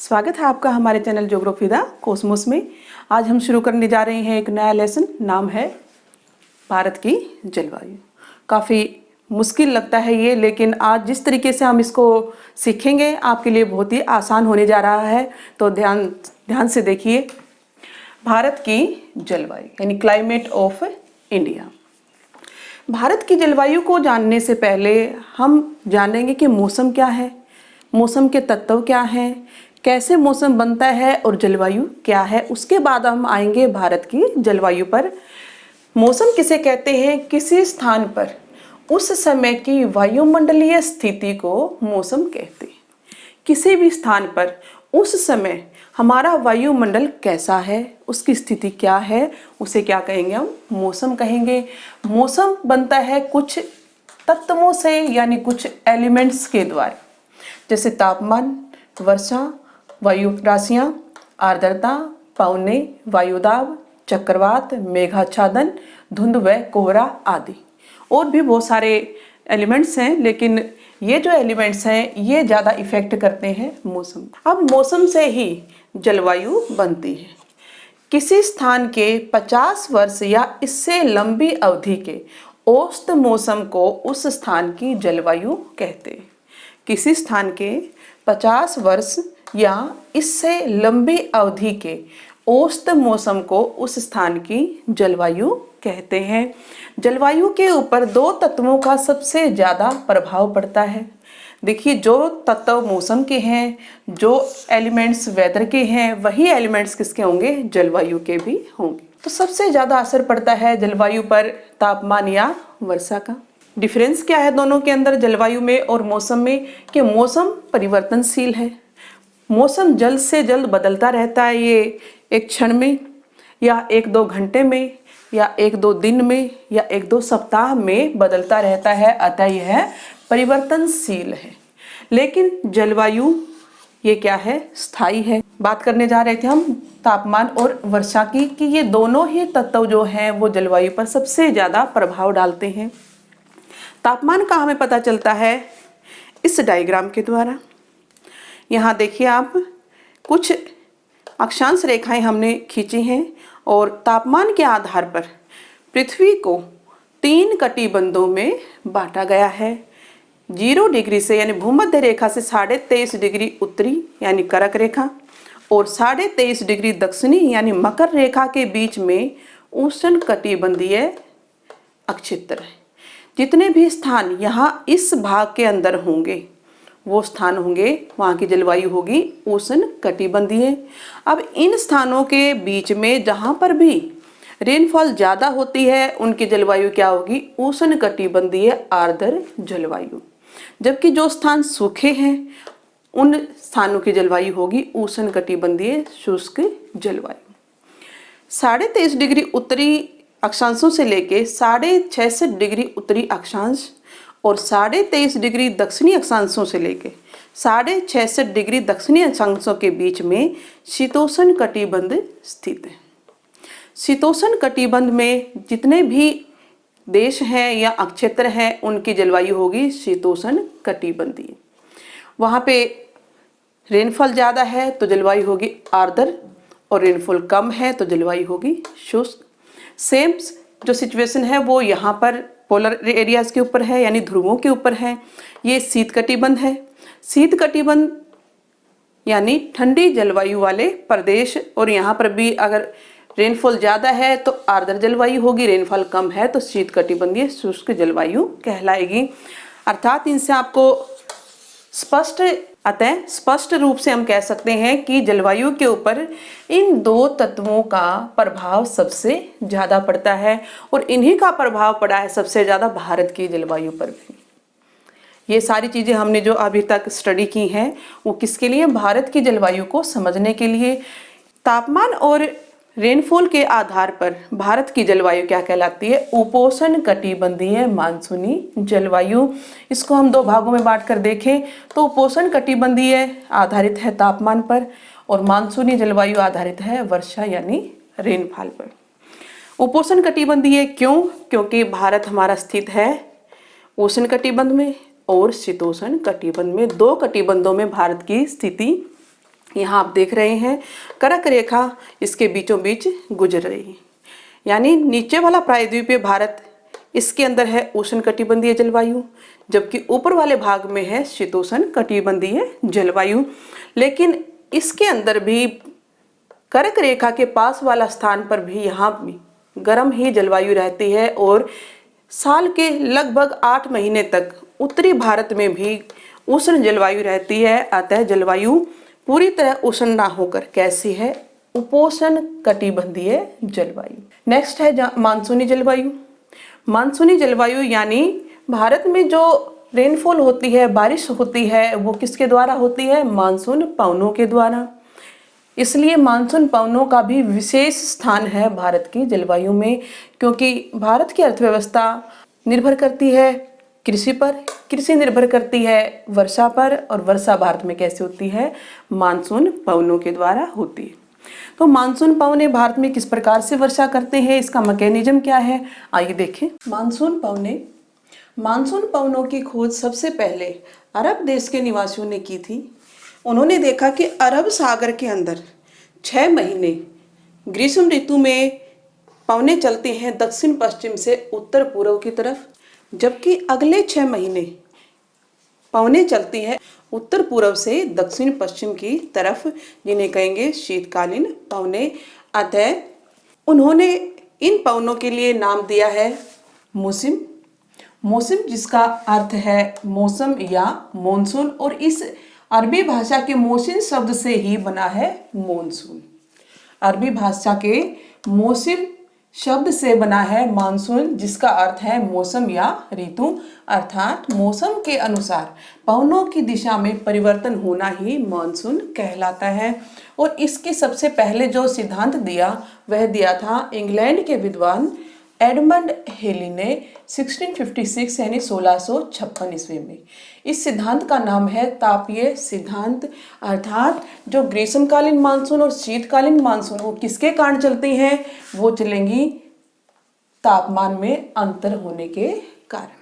स्वागत है आपका हमारे चैनल ज्योग्राफी द कॉस्मोस में। आज हम शुरू करने जा रहे हैं एक नया लेसन। नाम है भारत की जलवायु। काफ़ी मुश्किल लगता है ये, लेकिन आज जिस तरीके से हम इसको सीखेंगे आपके लिए बहुत ही आसान होने जा रहा है। तो ध्यान से देखिए। भारत की जलवायु यानी क्लाइमेट ऑफ इंडिया। भारत की जलवायु को जानने से पहले हम जानेंगे कि मौसम क्या है, मौसम के तत्व क्या हैं, कैसे मौसम बनता है और जलवायु क्या है। उसके बाद हम आएंगे भारत की जलवायु पर। मौसम किसे कहते हैं? किसी स्थान पर उस समय की वायुमंडलीय स्थिति को मौसम कहते हैं। किसी भी स्थान पर उस समय हमारा वायुमंडल कैसा है, उसकी स्थिति क्या है, उसे क्या कहेंगे? हम मौसम कहेंगे। मौसम बनता है कुछ तत्वों से यानी कुछ एलिमेंट्स के द्वारा, जैसे तापमान, वर्षा, वायु राशियाँ, आर्द्रता, पवने, वायुदाब, चक्रवात, मेघाच्छादन, धुंध व कोहरा आदि। और भी बहुत सारे एलिमेंट्स हैं, लेकिन ये जो एलिमेंट्स हैं ये ज़्यादा इफेक्ट करते हैं मौसम। अब मौसम से ही जलवायु बनती है। किसी स्थान के 50 वर्ष या इससे लंबी अवधि के औसत मौसम को उस स्थान की जलवायु कहते हैं। किसी स्थान के 50 वर्ष या इससे लंबी अवधि के औसत मौसम को उस स्थान की जलवायु कहते हैं। जलवायु के ऊपर दो तत्वों का सबसे ज़्यादा प्रभाव पड़ता है। देखिए, जो तत्व मौसम के हैं, जो एलिमेंट्स वेदर के हैं, वही एलिमेंट्स किसके होंगे? जलवायु के भी होंगे। तो सबसे ज़्यादा असर पड़ता है जलवायु पर तापमान या वर्षा का। डिफरेंस क्या है दोनों के अंदर, जलवायु में और मौसम में? कि मौसम परिवर्तनशील है। मौसम जल्द से जल्द बदलता रहता है। ये एक क्षण में या एक दो घंटे में या एक दो दिन में या एक दो सप्ताह में बदलता रहता है, अतः यह परिवर्तनशील है। लेकिन जलवायु ये क्या है? स्थायी है। बात करने जा रहे थे हम तापमान और वर्षा की, कि ये दोनों ही तत्व जो हैं वो जलवायु पर सबसे ज़्यादा प्रभाव डालते हैं। तापमान का हमें पता चलता है इस डायग्राम के द्वारा। यहाँ देखिए आप, कुछ अक्षांश रेखाएं हमने खींची हैं और तापमान के आधार पर पृथ्वी को 3 कटिबंधों में बांटा गया है। 0 डिग्री से यानी भूमध्य रेखा से 23.5 डिग्री उत्तरी यानी कर्क रेखा और 23.5 डिग्री दक्षिणी यानी मकर रेखा के बीच में उष्ण कटिबंधीय अक्षेत्र है। जितने भी स्थान यहाँ इस भाग के अंदर होंगे वो स्थान होंगे, वहाँ की जलवायु होगी उष्ण कटिबंधीय। अब इन स्थानों के बीच में जहाँ पर भी रेनफॉल ज़्यादा होती है उनकी जलवायु क्या होगी? उष्ण कटिबंधीय आर्द्र जलवायु। जबकि जो स्थान सूखे हैं उन स्थानों की जलवायु होगी उष्ण कटिबंधीय शुष्क जलवायु। 23.5 डिग्री उत्तरी अक्षांशों से लेके 66.5 डिग्री उत्तरी अक्षांश और 23.5 डिग्री दक्षिणी अक्षांशों से लेके 66.5 डिग्री दक्षिणी अक्षांशों के बीच में शीतोष्ण कटिबंध स्थित है। शीतोष्ण कटिबंध में जितने भी देश हैं या अक्षेत्र हैं उनकी जलवायु होगी शीतोष्ण कटिबंधीय। वहाँ पे रेनफॉल ज़्यादा है तो जलवायु होगी आर्द्र और रेनफॉल कम है तो जलवायु होगी शुष्क। सेम जो सिचुएशन है वो यहाँ पर पोलर एरियाज के ऊपर है यानी ध्रुवों के ऊपर है। ये शीत कटिबंध है। शीत कटिबंध यानी ठंडी जलवायु वाले प्रदेश, और यहाँ पर भी अगर रेनफॉल ज़्यादा है तो आर्द्र जलवायु होगी, रेनफॉल कम है तो शीत कटिबंधीय शुष्क जलवायु कहलाएगी। अर्थात इनसे आपको स्पष्ट रूप से हम कह सकते हैं कि जलवायु के ऊपर इन दो तत्वों का प्रभाव सबसे ज़्यादा पड़ता है और इन्हीं का प्रभाव पड़ा है सबसे ज़्यादा भारत की जलवायु पर भी। ये सारी चीज़ें हमने जो अभी तक स्टडी की हैं वो किसके लिए? भारत की जलवायु को समझने के लिए। तापमान और रेनफॉल के आधार पर भारत की जलवायु क्या कहलाती है? उपोष्ण कटिबंधीय मानसूनी जलवायु। इसको हम 2 भागों में बांट कर देखें तो उपोष्ण कटिबंधीय आधारित है तापमान पर और मानसूनी जलवायु आधारित है वर्षा यानी रेनफॉल पर। उपोष्ण कटिबंधीय क्यों? क्योंकि भारत हमारा स्थित है उष्ण कटिबंध में और शीतोष्ण कटिबंध में। 2 कटिबंधों में भारत की स्थिति यहाँ आप देख रहे हैं कर्क रेखा इसके बीचों बीच गुजर रही है, यानी नीचे वाला प्रायद्वीपीय भारत, इसके अंदर है उष्णकटिबंधीय जलवायु, जबकि ऊपर वाले भाग में है शीतोष्ण कटिबंधीय जलवायु। लेकिन इसके अंदर भी कर्क रेखा के पास वाला स्थान पर भी यहाँ भी गर्म ही जलवायु रहती है और साल के लगभग 8 महीने तक उत्तरी भारत में भी उष्ण जलवायु रहती है। अतः जलवायु पूरी तरह उष्ण ना होकर कैसी है, उपोष्ण कटिबंधीय जलवायु। नेक्स्ट है मानसूनी जलवायु। मानसूनी जलवायु यानी भारत में जो रेनफॉल होती है, बारिश होती है, वो किसके द्वारा होती है, मानसून पवनों के द्वारा। इसलिए मानसून पवनों का भी विशेष स्थान है भारत की जलवायु में, क्योंकि भारत की अर्थव्यवस्था निर्भर करती है कृषि पर, कृषि निर्भर करती है वर्षा पर, और वर्षा भारत में कैसे होती है, मानसून पवनों के द्वारा होती है। तो मानसून पवने भारत में किस प्रकार से वर्षा करते हैं, इसका मैकेनिज्म क्या है, आइए देखें। मानसून पवनों की खोज सबसे पहले अरब देश के निवासियों ने की थी। उन्होंने देखा कि अरब सागर के अंदर 6 महीने ग्रीष्म ऋतु में पवने चलते हैं दक्षिण पश्चिम से उत्तर पूर्व की तरफ, जबकि अगले 6 महीने पवने चलती हैं उत्तर पूर्व से दक्षिण पश्चिम की तरफ, जिन्हें कहेंगे शीतकालीन पवने। अतः उन्होंने इन पवनों के लिए नाम दिया है मौसम, जिसका अर्थ है मौसम या मॉनसून, और इस अरबी भाषा के मौसम शब्द से ही बना है मॉनसून। अरबी भाषा के मौसम शब्द से बना है मानसून, जिसका अर्थ है मौसम या ऋतु, अर्थात मौसम के अनुसार पवनों की दिशा में परिवर्तन होना ही मानसून कहलाता है। और इसके सबसे पहले जो सिद्धांत दिया वह दिया था इंग्लैंड के विद्वान एडमंड हेली ने 1656 यानी 1656 ईस्वी में। इस सिद्धांत का नाम है तापीय सिद्धांत, अर्थात जो ग्रीष्मकालीन मानसून और शीतकालीन मानसून वो किसके कारण चलती हैं, वो चलेंगी तापमान में अंतर होने के कारण।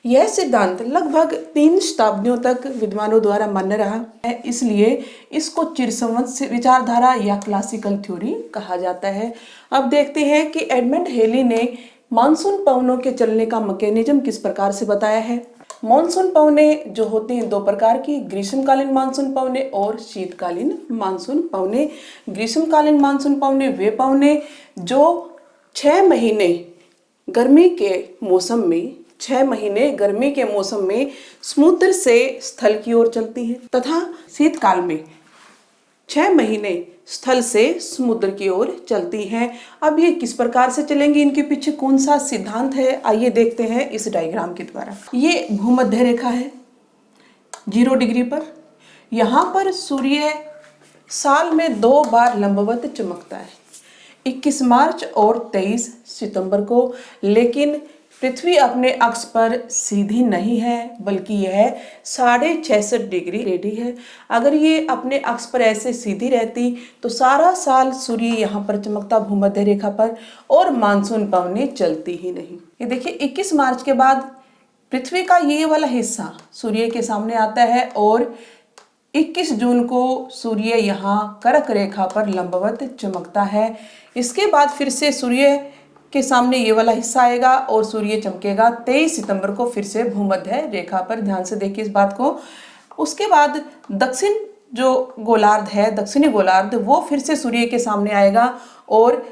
यह सिद्धांत लगभग 3 शताब्दियों तक विद्वानों द्वारा मान्य रहा है, इसलिए इसको चिरसंवत विचारधारा या क्लासिकल थ्योरी कहा जाता है। अब देखते हैं कि एडमंड हेली ने मानसून पवनों के चलने का मैकेनिज्म किस प्रकार से बताया है। मानसून पवने जो होती हैं 2 प्रकार की, ग्रीष्मकालीन मानसून पवने और शीतकालीन मानसून पवने। ग्रीष्मकालीन मानसून पवने वे पवने जो 6 महीने गर्मी के मौसम में 6 महीने गर्मी के मौसम में समुद्र से स्थल की ओर चलती हैं, तथा शीतकाल में 6 महीने स्थल से समुद्र की ओर चलती हैं। अब ये किस प्रकार से चलेंगी, इनके पीछे कौन सा सिद्धांत है, आइए देखते हैं इस डायग्राम के द्वारा। ये भूमध्य रेखा है 0 डिग्री पर। यहाँ पर सूर्य साल में 2 बार लंबवत चमकता है, 21 मार्च और 23 सितंबर को। लेकिन पृथ्वी अपने अक्ष पर सीधी नहीं है, बल्कि यह 66.5 डिग्री टेढ़ी है। अगर ये अपने अक्ष पर ऐसे सीधी रहती तो सारा साल सूर्य यहाँ पर चमकता भूमध्य रेखा पर, और मानसून पवनें चलती ही नहीं। ये देखिए 21 मार्च के बाद पृथ्वी का ये वाला हिस्सा सूर्य के सामने आता है, और 21 जून को सूर्य यहाँ कर्क रेखा पर लंबवत चमकता है। इसके बाद फिर से सूर्य के सामने ये वाला हिस्सा आएगा और सूर्य चमकेगा 23 सितंबर को फिर से भूमध्य रेखा पर। ध्यान से देखिए इस बात को। उसके बाद दक्षिण जो गोलार्ध है, दक्षिणी गोलार्ध, वो फिर से सूर्य के सामने आएगा और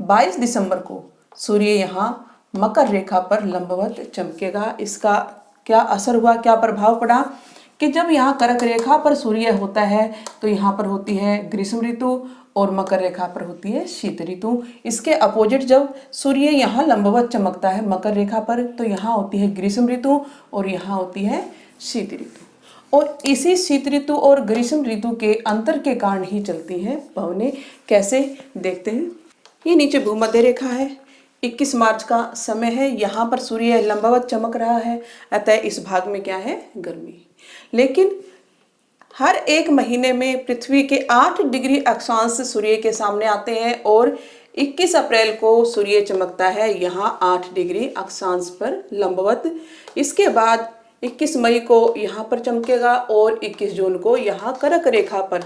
22 दिसंबर को सूर्य यहाँ मकर रेखा पर लंबवत चमकेगा। इसका क्या असर हुआ, क्या प्रभाव पड़ा कि जब यहाँ कर्क रेखा पर सूर्य होता है तो यहाँ पर होती है ग्रीष्म ऋतु और मकर रेखा पर होती है शीत ऋतु। इसके अपोजिट जब सूर्य यहाँ लंबवत चमकता है मकर रेखा पर तो यहाँ होती है ग्रीष्म ऋतु और यहाँ होती है शीत ऋतु। और इसी शीत ऋतु और ग्रीष्म ऋतु के अंतर के कारण ही चलती हैं पवनें। कैसे देखते हैं। ये नीचे भूमध्य रेखा है, 21 मार्च का समय है, यहाँ पर सूर्य लंबवत चमक रहा है, अतः इस भाग में क्या है, गर्मी। लेकिन हर एक महीने में पृथ्वी के 8 डिग्री अक्षांश सूर्य के सामने आते हैं और 21 अप्रैल को सूर्य चमकता है यहाँ 8 डिग्री अक्षांश पर लंबवत। इसके बाद 21 मई को यहाँ पर चमकेगा और 21 जून को यहाँ कर्क रेखा पर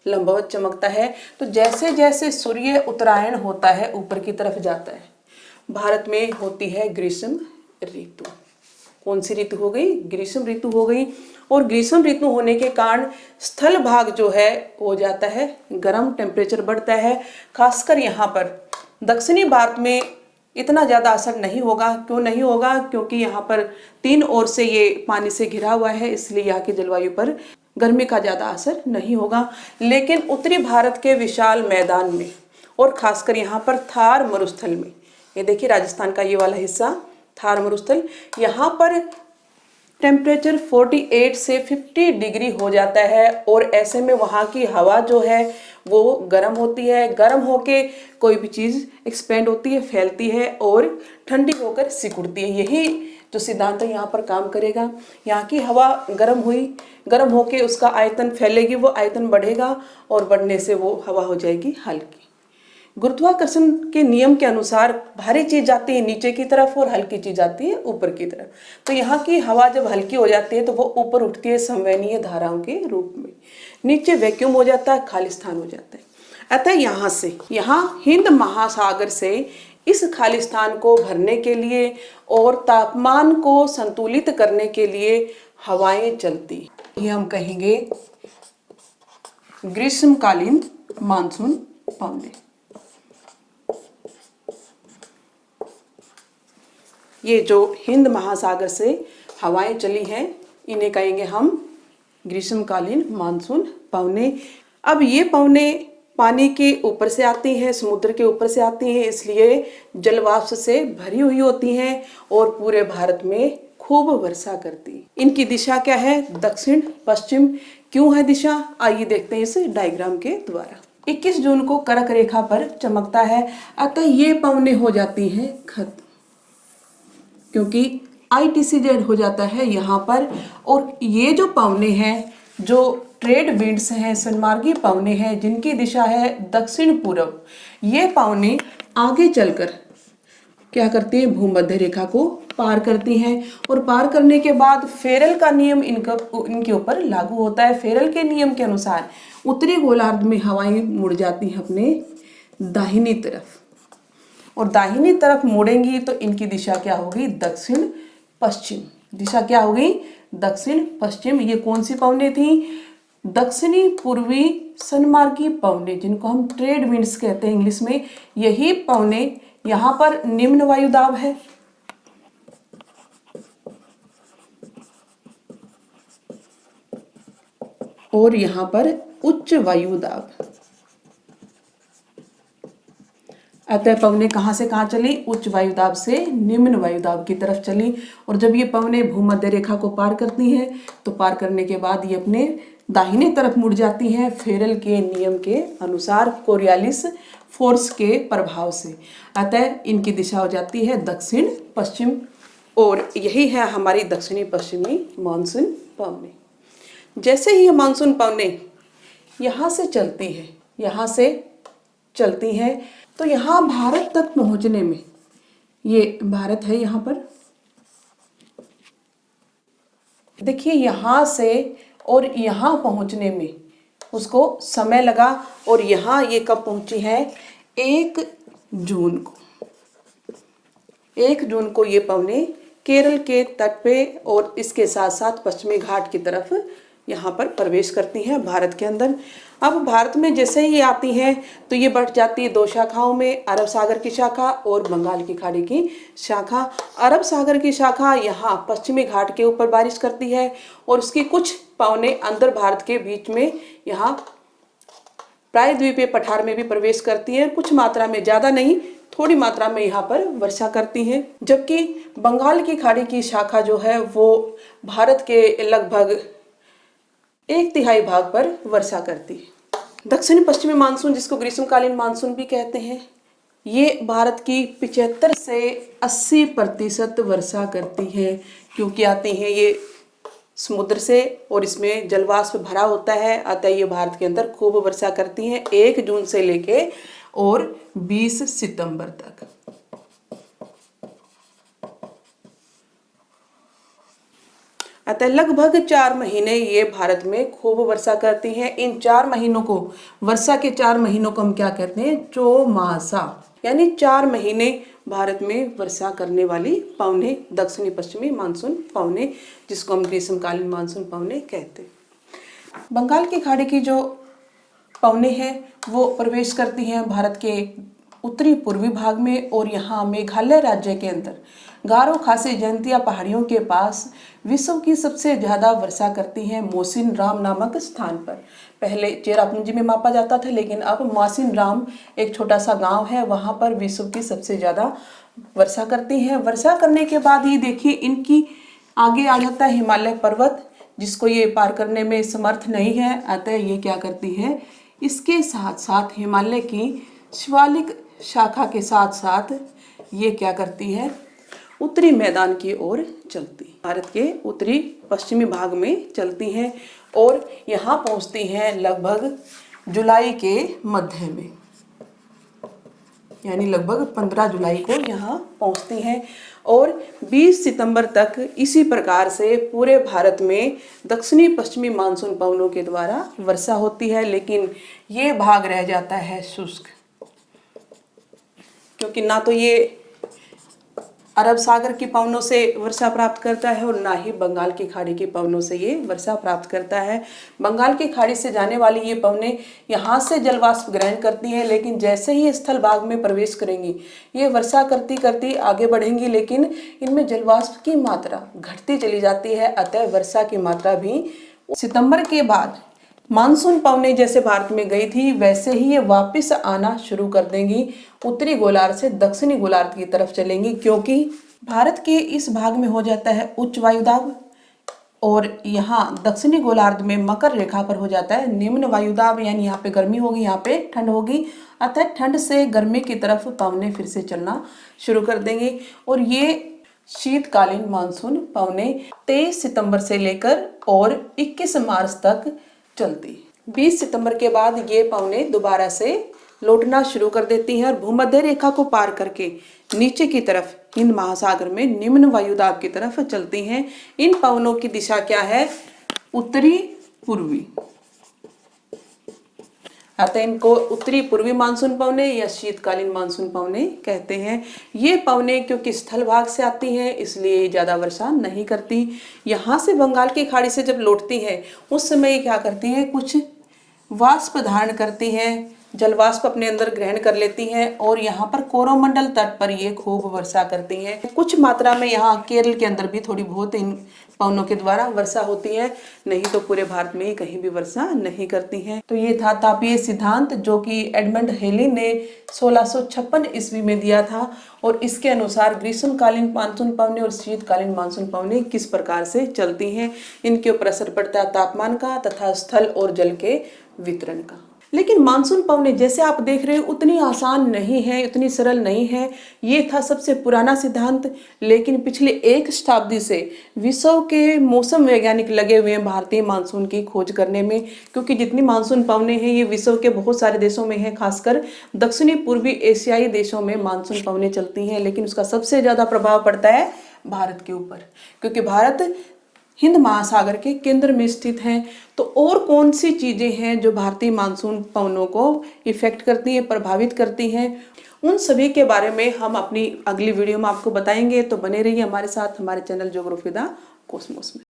लंबवत चमकता है। तो जैसे जैसे सूर्य उत्तरायण होता है, ऊपर की तरफ जाता है, भारत में होती है ग्रीष्म ऋतु। कौन सी ऋतु हो गई? ग्रीष्म ऋतु हो गई। और ग्रीष्म ऋतु होने के कारण स्थल भाग जो है हो जाता है गर्म, टेम्परेचर बढ़ता है। खासकर यहाँ पर दक्षिणी भारत में इतना ज़्यादा असर नहीं होगा। क्यों नहीं होगा? क्योंकि यहाँ पर 3 ओर से ये पानी से घिरा हुआ है, इसलिए यहाँ की जलवायु पर गर्मी का ज़्यादा असर नहीं होगा। लेकिन उत्तरी भारत के विशाल मैदान में और खासकर यहाँ पर थार मरुस्थल में, ये देखिए राजस्थान का ये वाला हिस्सा थार मरुस्थल, यहाँ पर टेम्परेचर 48 से 50 डिग्री हो जाता है। और ऐसे में वहाँ की हवा जो है वो गर्म होती है। गर्म होके कोई भी चीज़ एक्सपेंड होती है, फैलती है और ठंडी होकर सिकुड़ती है। यही जो सिद्धांत है यहाँ पर काम करेगा। यहाँ की हवा गर्म हुई, गर्म होके उसका आयतन फैलेगी, वो आयतन बढ़ेगा और बढ़ने से वो हवा हो जाएगी हल्की। गुरुत्वाकर्षण के नियम के अनुसार भारी चीज जाती है नीचे की तरफ और हल्की चीज जाती है ऊपर की तरफ। तो यहाँ की हवा जब हल्की हो जाती है तो वो ऊपर उठती है संवहनीय धाराओं के रूप में, नीचे वैक्यूम हो जाता है, खाली स्थान हो जाता है। अतः यहाँ हिंद महासागर से इस खाली स्थान को भरने के लिए और तापमान को संतुलित करने के लिए हवाएं चलती। ये हम कहेंगे ग्रीष्मकालीन मानसून पवने। ये जो हिंद महासागर से हवाएं चली हैं इन्हें कहेंगे हम ग्रीष्मकालीन मानसून पवने। अब ये पवने पानी के ऊपर से आती हैं, समुद्र के ऊपर से आती हैं, इसलिए जलवाष्प से भरी हुई होती हैं और पूरे भारत में खूब वर्षा करती। इनकी दिशा क्या है? दक्षिण पश्चिम। क्यों है दिशा? आइए देखते हैं इस डायग्राम के द्वारा। 21 जून को कर्क रेखा पर चमकता है, अतः ये पवने हो जाती हैं खत्म, क्योंकि ITCZ हो जाता है यहाँ पर। और ये जो पवने हैं, जो ट्रेड विंड्स हैं, सन्मार्गी पवने हैं, जिनकी दिशा है दक्षिण पूर्व, ये पवने आगे चलकर क्या करती हैं? भूमध्य रेखा को पार करती हैं और पार करने के बाद फेरल का नियम इनके ऊपर लागू होता है। फेरल के नियम के अनुसार उत्तरी गोलार्ध में हवाएं मुड़ जाती हैं अपने दाहिनी तरफ, और दाहिनी तरफ मुड़ेंगी तो इनकी दिशा क्या होगी? दक्षिण पश्चिम। दिशा क्या होगी? दक्षिण पश्चिम। ये कौन सी पवने थी? दक्षिणी पूर्वी सन्मार्गी पवने, जिनको हम ट्रेड विंड्स कहते हैं इंग्लिश में। यही पवने, यहाँ पर निम्न वायुदाब है और यहाँ पर उच्च वायुदाब। अतः पवने कहाँ से कहाँ चली? उच्च वायुदाब से निम्न वायुदाब की तरफ चली। और जब ये पवने भूमध्य रेखा को पार करती हैं तो पार करने के बाद ये अपने दाहिने तरफ मुड़ जाती हैं फेरल के नियम के अनुसार, कोरियालिस फोर्स के प्रभाव से। अतः इनकी दिशा हो जाती है दक्षिण पश्चिम, और यही है हमारी दक्षिणी पश्चिमी मानसून पवने। जैसे ही ये मानसून पवने यहाँ से चलती है, यहाँ से चलती हैं, तो यहाँ भारत तक पहुँचने में, ये भारत है यहाँ पर, देखिए यहाँ से और यहाँ पहुँचने में उसको समय लगा। और यहाँ ये कब पहुँची है? 1 जून को। 1 जून को ये पवने केरल के तट पे और इसके साथ साथ पश्चिमी घाट की तरफ यहाँ पर प्रवेश करती हैं भारत के अंदर। अब भारत में जैसे ही ये आती हैं तो ये बढ़ जाती है 2 शाखाओं में, अरब सागर की शाखा और बंगाल की खाड़ी की शाखा। अरब सागर की शाखा यहाँ पश्चिमी घाट के ऊपर बारिश करती है और उसकी कुछ पवने अंदर भारत के बीच में यहाँ प्रायद्वीपीय पठार में भी प्रवेश करती हैं, कुछ मात्रा में, ज़्यादा नहीं, थोड़ी मात्रा में यहाँ पर वर्षा करती हैं। जबकि बंगाल की खाड़ी की शाखा जो है वो भारत के लगभग 1/3 भाग पर वर्षा करती है। दक्षिण पश्चिमी मानसून, जिसको ग्रीष्मकालीन मानसून भी कहते हैं, ये भारत की 75 से 80% वर्षा करती है, क्योंकि आती हैं ये समुद्र से और इसमें जलवाष्प भरा होता है। अतः ये भारत के अंदर खूब वर्षा करती हैं 1 जून से लेके और 20 सितंबर तक। अतः लगभग 4 महीने ये भारत में खूब वर्षा करती हैं। इन 4 महीनों को, वर्षा के 4 महीनों को हम क्या कहते हैं, चौमासा, यानी 4 महीने भारत में वर्षा करने वाली पवने, दक्षिणी पश्चिमी मानसून पवने, जिसको हम ग्रीष्मकालीन मानसून पवने कहते हैं। बंगाल की खाड़ी की जो पवने हैं वो प्रवेश करती हैं भारत के उत्तरी पूर्वी भाग में, और यहाँ मेघालय राज्य के अंदर गारो खासी जयंतिया पहाड़ियों के पास विश्व की सबसे ज़्यादा वर्षा करती हैं मोसिन राम नामक स्थान पर। पहले चेरापूंजी में मापा जाता था, लेकिन अब मोसिन राम एक छोटा सा गांव है, वहां पर विश्व की सबसे ज़्यादा वर्षा करती हैं। वर्षा करने के बाद ही देखिए इनकी आगे आ जाता है हिमालय पर्वत, जिसको ये पार करने में समर्थ नहीं है। अतः ये क्या करती है, इसके साथ साथ हिमालय की शिवालिक शाखा के साथ साथ ये क्या करती है, उत्तरी मैदान की ओर चलती, भारत के उत्तरी पश्चिमी भाग में चलती हैं और यहाँ पहुँचती हैं लगभग जुलाई के मध्य में, यानी लगभग 15 जुलाई को यहाँ पहुँचती हैं और 20 सितंबर तक इसी प्रकार से पूरे भारत में दक्षिणी पश्चिमी मानसून पवनों के द्वारा वर्षा होती है। लेकिन ये भाग रह जाता है शुष्क, क्योंकि ना तो ये अरब सागर की पवनों से वर्षा प्राप्त करता है और ना ही बंगाल की खाड़ी की पवनों से ये वर्षा प्राप्त करता है। बंगाल की खाड़ी से जाने वाली ये पवनें यहाँ से जलवाष्प ग्रहण करती हैं, लेकिन जैसे ही स्थल भाग में प्रवेश करेंगी ये वर्षा करती करती आगे बढ़ेंगी, लेकिन इनमें जलवाष्प की मात्रा घटती चली जाती है। अतः वर्षा की मात्रा भी सितंबर के बाद मानसून पवनें जैसे भारत में गई थी वैसे ही ये वापस आना शुरू कर देंगी, उत्तरी गोलार्ध से दक्षिणी गोलार्ध की तरफ चलेंगी, क्योंकि भारत के इस भाग में हो जाता है उच्च वायुदाब और यहाँ दक्षिणी गोलार्ध में मकर रेखा पर हो जाता है निम्न वायुदाब, यानी यहाँ पे गर्मी होगी, यहाँ पे ठंड होगी। अतः ठंड से गर्मी की तरफ पवनें फिर से चलना शुरू कर देंगी और ये शीतकालीन मानसून पवनें 23 सितंबर से लेकर और 21 मार्च तक चलती। 20 सितंबर के बाद ये पवनें दोबारा से लौटना शुरू कर देती हैं और भूमध्य रेखा को पार करके नीचे की तरफ हिंद महासागर में निम्न वायुदाब की तरफ चलती हैं। इन पवनों की दिशा क्या है, उत्तरी पूर्वी। अतः इनको उत्तरी पूर्वी मानसून पवने या शीतकालीन मानसून पवने कहते हैं। ये पवने क्योंकि स्थल भाग से आती हैं इसलिए ज़्यादा वर्षा नहीं करती। यहाँ से बंगाल की खाड़ी से जब लौटती हैं उस समय ये क्या करती हैं, कुछ वाष्प धारण करती हैं, जलवाष्प अपने अंदर ग्रहण कर लेती हैं और यहाँ पर कोरोमंडल तट पर ये खूब वर्षा करती हैं। कुछ मात्रा में यहाँ केरल के अंदर भी थोड़ी बहुत इन पवनों के द्वारा वर्षा होती है, नहीं तो पूरे भारत में ही कहीं भी वर्षा नहीं करती हैं। तो ये था तापीय सिद्धांत जो कि एडमंड हेली ने 1656 ईस्वी में दिया था और इसके अनुसार ग्रीष्मकालीन मानसून पवने और शीतकालीन मानसून पवने किस प्रकार से चलती हैं, इनके ऊपर असर पड़ता है तापमान का तथा स्थल और जल के वितरण का। लेकिन मानसून पवनें जैसे आप देख रहे हैं उतनी आसान नहीं है, उतनी सरल नहीं है। ये था सबसे पुराना सिद्धांत, लेकिन पिछले 1 शताब्दी से विश्व के मौसम वैज्ञानिक लगे हुए हैं भारतीय मानसून की खोज करने में, क्योंकि जितनी मानसून पवनें हैं ये विश्व के बहुत सारे देशों में हैं, खासकर दक्षिणी पूर्वी एशियाई देशों में मानसून पवनें चलती हैं, लेकिन उसका सबसे ज़्यादा प्रभाव पड़ता है भारत के ऊपर, क्योंकि भारत हिंद महासागर के केंद्र में स्थित हैं। तो और कौन सी चीज़ें हैं जो भारतीय मानसून पवनों को इफेक्ट करती हैं, प्रभावित करती हैं, उन सभी के बारे में हम अपनी अगली वीडियो में आपको बताएंगे। तो बने रहिए हमारे साथ हमारे चैनल ज्योग्राफी द कॉस्मोस में।